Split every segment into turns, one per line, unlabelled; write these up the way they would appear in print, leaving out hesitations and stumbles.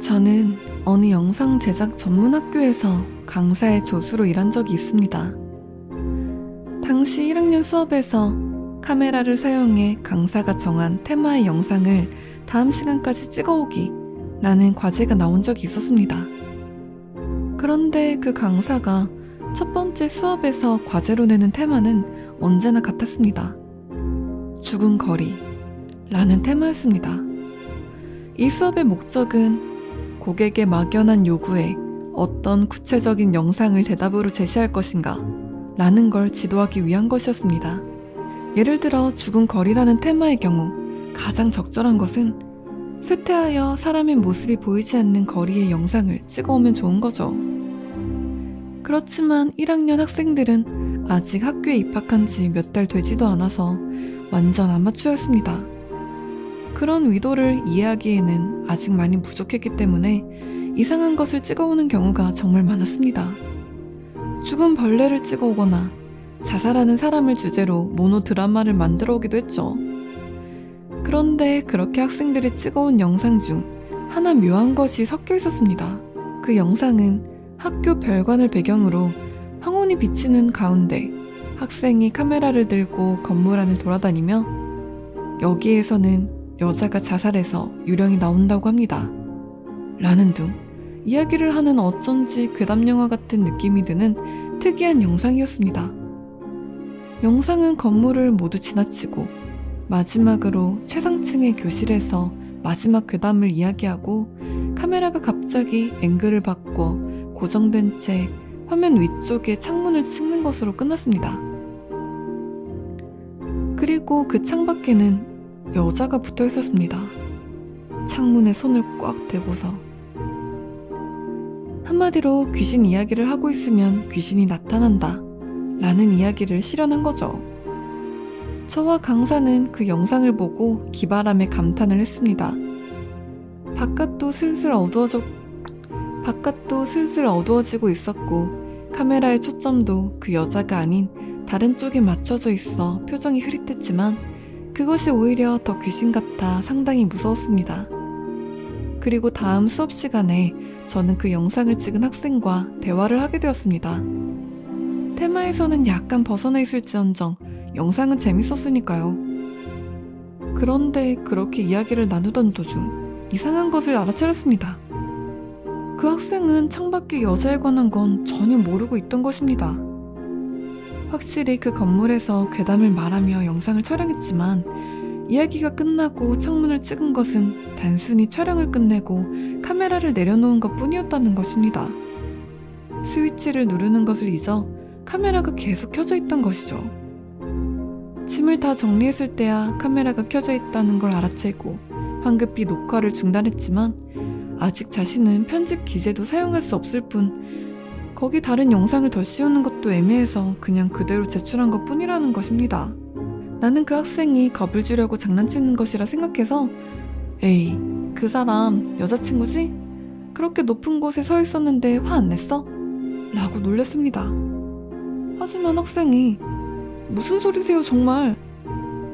저는 어느 영상 제작 전문 학교에서 강사의 조수로 일한 적이 있습니다. 당시 1학년 수업에서 카메라를 사용해 강사가 정한 테마의 영상을 다음 시간까지 찍어오기 라는 과제가 나온 적이 있었습니다. 그런데 그 강사가 첫 번째 수업에서 과제로 내는 테마는 언제나 같았습니다. 죽은 거리 라는 테마였습니다. 이 수업의 목적은 고객의 막연한 요구에 어떤 구체적인 영상을 대답으로 제시할 것인가 라는 걸 지도하기 위한 것이었습니다. 예를 들어 죽은 거리라는 테마의 경우 가장 적절한 것은 쇠퇴하여 사람의 모습이 보이지 않는 거리의 영상을 찍어오면 좋은 거죠. 그렇지만 1학년 학생들은 아직 학교에 입학한 지 몇 달 되지도 않아서 완전 아마추어였습니다. 그런 의도를 이해하기에는 아직 많이 부족했기 때문에 이상한 것을 찍어오는 경우가 정말 많았습니다. 죽은 벌레를 찍어오거나 자살하는 사람을 주제로 모노 드라마를 만들어 오기도 했죠. 그런데 그렇게 학생들이 찍어온 영상 중 하나 묘한 것이 섞여 있었습니다. 그 영상은 학교 별관을 배경으로 황혼이 비치는 가운데 학생이 카메라를 들고 건물 안을 돌아다니며 여기에서는 여자가 자살해서 유령이 나온다고 합니다. 라는 등 이야기를 하는 어쩐지 괴담영화 같은 느낌이 드는 특이한 영상이었습니다. 영상은 건물을 모두 지나치고 마지막으로 최상층의 교실에서 마지막 괴담을 이야기하고 카메라가 갑자기 앵글을 바꿔 고정된 채 화면 위쪽에 창문을 찍는 것으로 끝났습니다. 그리고 그 창밖에는 여자가 붙어 있었습니다. 창문에 손을 꽉 대고서. 한마디로 귀신 이야기를 하고 있으면 귀신이 나타난다 라는 이야기를 실현한 거죠. 저와 강사는 그 영상을 보고 기발함에 감탄을 했습니다. 바깥도 슬슬 어두워지고 있었고 카메라의 초점도 그 여자가 아닌 다른 쪽에 맞춰져 있어 표정이 흐릿했지만 그것이 오히려 더 귀신 같아 상당히 무서웠습니다. 그리고 다음 수업 시간에 저는 그 영상을 찍은 학생과 대화를 하게 되었습니다. 테마에서는 약간 벗어나 있을지언정 영상은 재밌었으니까요. 그런데 그렇게 이야기를 나누던 도중 이상한 것을 알아차렸습니다. 그 학생은 창밖에 여자에 관한 건 전혀 모르고 있던 것입니다. 확실히 그 건물에서 괴담을 말하며 영상을 촬영했지만 이야기가 끝나고 창문을 찍은 것은 단순히 촬영을 끝내고 카메라를 내려놓은 것 뿐이었다는 것입니다. 스위치를 누르는 것을 잊어 카메라가 계속 켜져 있던 것이죠. 짐을 다 정리했을 때야 카메라가 켜져 있다는 걸 알아채고 황급히 녹화를 중단했지만 아직 자신은 편집 기재도 사용할 수 없을 뿐 거기 다른 영상을 더 씌우는 것도 애매해서 그냥 그대로 제출한 것 뿐이라는 것입니다. 나는 그 학생이 겁을 주려고 장난치는 것이라 생각해서 에이, 그 사람 여자친구지? 그렇게 높은 곳에 서 있었는데 화 안 냈어? 라고 놀랬습니다. 하지만 학생이 무슨 소리세요 정말?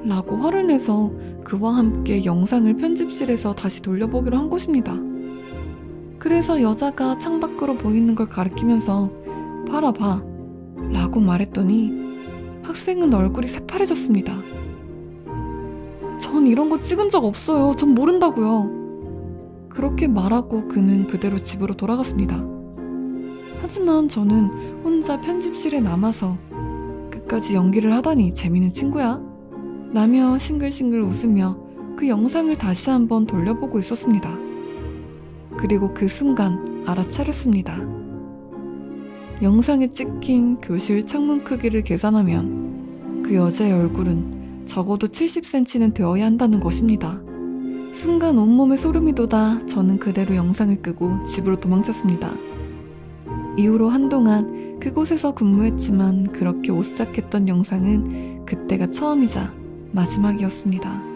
라고 화를 내서 그와 함께 영상을 편집실에서 다시 돌려보기로 한 것입니다. 그래서 여자가 창밖으로 보이는 걸 가리키면서 봐라 봐 라고 말했더니 학생은 얼굴이 새파래졌습니다. 전 이런 거 찍은 적 없어요. 전 모른다고요. 그렇게 말하고 그는 그대로 집으로 돌아갔습니다. 하지만 저는 혼자 편집실에 남아서 끝까지 연기를 하다니 재미있는 친구야 라며 싱글싱글 웃으며 그 영상을 다시 한번 돌려보고 있었습니다. 그리고 그 순간 알아차렸습니다. 영상에 찍힌 교실 창문 크기를 계산하면 그 여자의 얼굴은 적어도 70cm는 되어야 한다는 것입니다. 순간 온몸에 소름이 돋아 저는 그대로 영상을 끄고 집으로 도망쳤습니다. 이후로 한동안 그곳에서 근무했지만 그렇게 오싹했던 영상은 그때가 처음이자 마지막이었습니다.